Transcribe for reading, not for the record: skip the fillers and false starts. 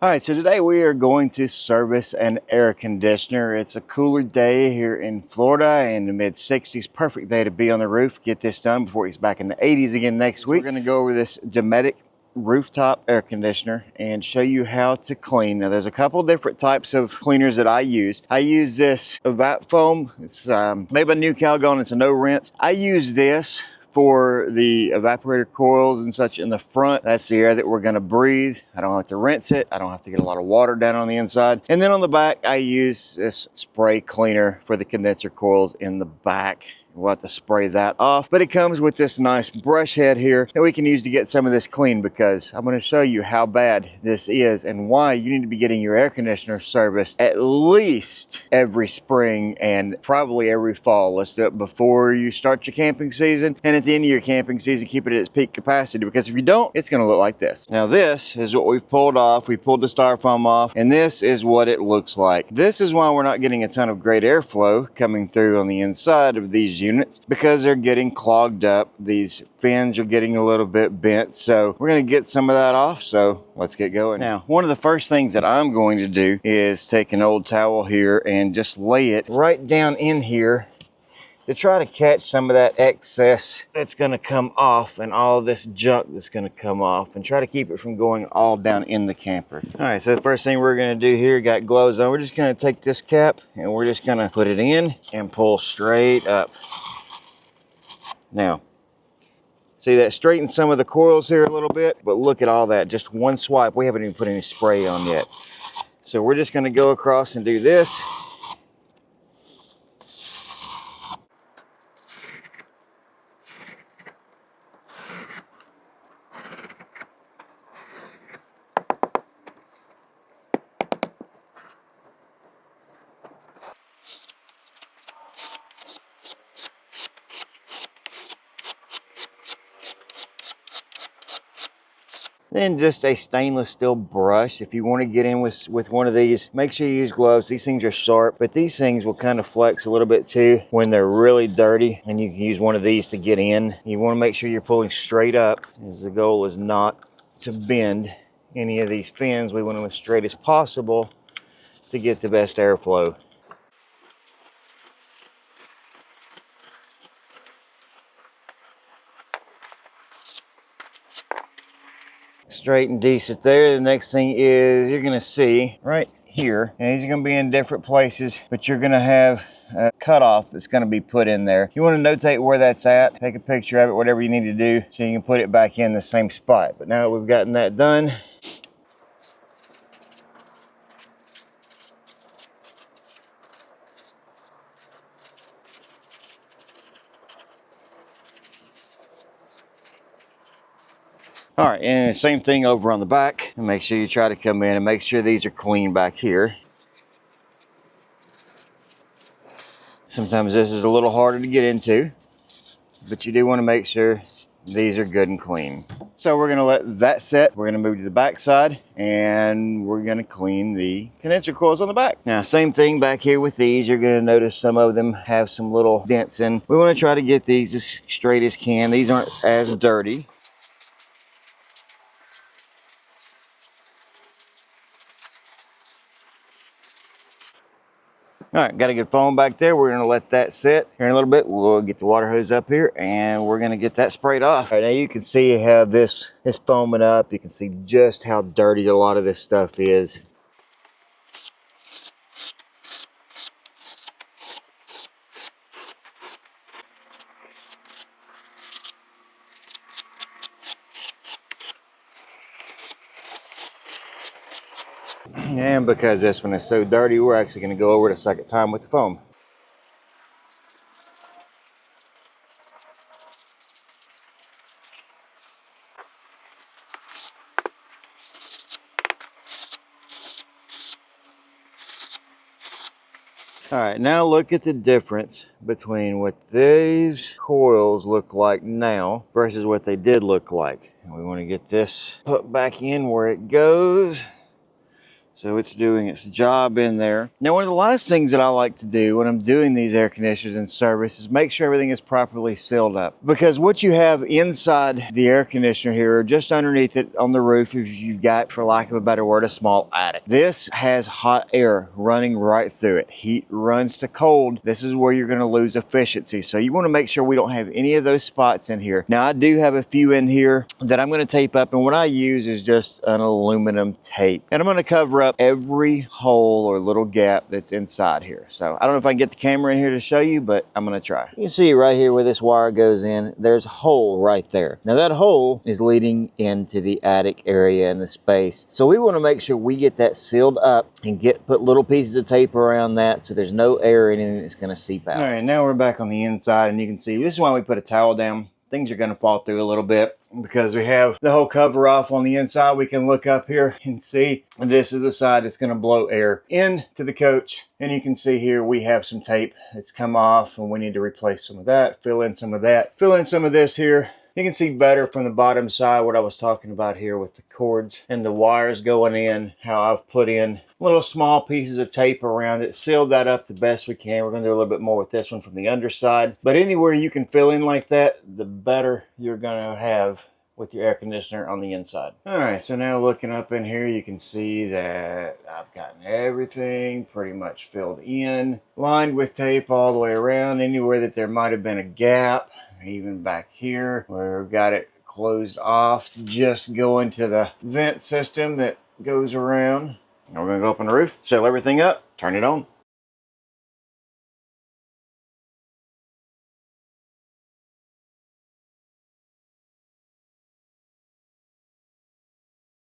All right, so today we are going to service an air conditioner. It's a cooler day here in Florida in the mid 60s. Perfect day to be on the roof. Get this done before it's back in the 80s again next week. We're going to go over this Dometic rooftop air conditioner and show you how to clean. Now there's a couple different types of cleaners that I use. I use this Evap foam. It's made by New Calgon. It's a no rinse. I use this for the evaporator coils and such in the front. That's the air that we're going to breathe. I don't have to rinse it. I don't have to get a lot of water down on the inside. And then on the back, I use this spray cleaner for the condenser coils in the back. We'll have to spray that off, but it comes with this nice brush head here that we can use to get some of this clean, because I'm going to show you how bad this is and why you need to be getting your air conditioner serviced at least every spring and probably every fall. Let's do it before you start your camping season, and at the end of your camping season, keep it at its peak capacity, because if you don't, it's going to look like this. Now this is what we've pulled off. We pulled the styrofoam off, and this is what it looks like. This is why we're not getting a ton of great airflow coming through on the inside of these units, because they're getting clogged up. These fins are getting a little bit bent, so we're going to get some of that off. So let's get going. Now, one of the first things that I'm going to do is take an old towel here and just lay it right down in here to try to catch some of that excess that's going to come off and all this junk that's going to come off, and try to keep it from going all down in the camper. All right, so the first thing we're going to do here, got gloves on, we're just going to take this cap and we're just going to put it in and pull straight up. Now, see that straightens some of the coils here a little bit, but look at all that, just one swipe. We haven't even put any spray on yet. So we're just going to go across and do this. Then just a stainless steel brush. If you want to get in with one of these, make sure you use gloves. These things are sharp, but these things will kind of flex a little bit too when they're really dirty, and you can use one of these to get in. You want to make sure you're pulling straight up, as the goal is not to bend any of these fins. We want them as straight as possible to get the best airflow. Straight and decent there. The next thing is you're going to see right here, and these are going to be in different places, but you're going to have a cutoff that's going to be put in there. You want to notate where that's at, take a picture of it, whatever you need to do, so you can put it back in the same spot. But now that we've gotten that done, all right, and the same thing over on the back. And make sure you try to come in and make sure these are clean back here. Sometimes this is a little harder to get into, but you do want to make sure these are good and clean. So we're going to let that set. We're going to move to the back side, and we're going to clean the condenser coils on the back. Now, same thing back here with these. You're going to notice some of them have some little dents in. We want to try to get these as straight as can. These aren't as dirty. All right, got a good foam back there. We're gonna let that sit here in a little bit. We'll get the water hose up here and we're gonna get that sprayed off. All right, now you can see how this is foaming up. You can see just how dirty a lot of this stuff is. And because this one is so dirty, we're actually gonna go over it a second time with the foam. All right, now look at the difference between what these coils look like now versus what they did look like. And we want to get this put back in where it goes. So it's doing its job in there. Now, one of the last things that I like to do when I'm doing these air conditioners in service is make sure everything is properly sealed up. Because what you have inside the air conditioner here, or just underneath it on the roof, if you've got, for lack of a better word, a small attic. This has hot air running right through it. Heat runs to cold. This is where you're going to lose efficiency. So you want to make sure we don't have any of those spots in here. Now, I do have a few in here that I'm going to tape up, and what I use is just an aluminum tape. And I'm going to cover up every hole or little gap that's inside here. So I don't know if I can get the camera in here to show you, but I'm going to try. You can see right here where this wire goes in, there's a hole right there. Now that hole is leading into the attic area and the space. So we want to make sure we get that sealed up and put little pieces of tape around that so there's no air or anything that's going to seep out. All right, now we're back on the inside, and you can see this is why we put a towel down. Things are going to fall through a little bit because we have the whole cover off on the inside. We can look up here and see this is the side that's going to blow air into the coach. And you can see here we have some tape that's come off, and we need to replace some of that, fill in some of that, fill in some of this here. You can see better from the bottom side what I was talking about here with the cords and the wires going in, how I've put in little small pieces of tape around it, sealed that up the best we can. We're going to do a little bit more with this one from the underside. But anywhere you can fill in like that, the better you're going to have with your air conditioner on the inside. All right, so now looking up in here, you can see that I've gotten everything pretty much filled in, lined with tape all the way around. Anywhere that there might have been a gap, even back here where we've got it closed off, just going to the vent system that goes around. Now we're going to go up on the roof, seal everything up, turn it on.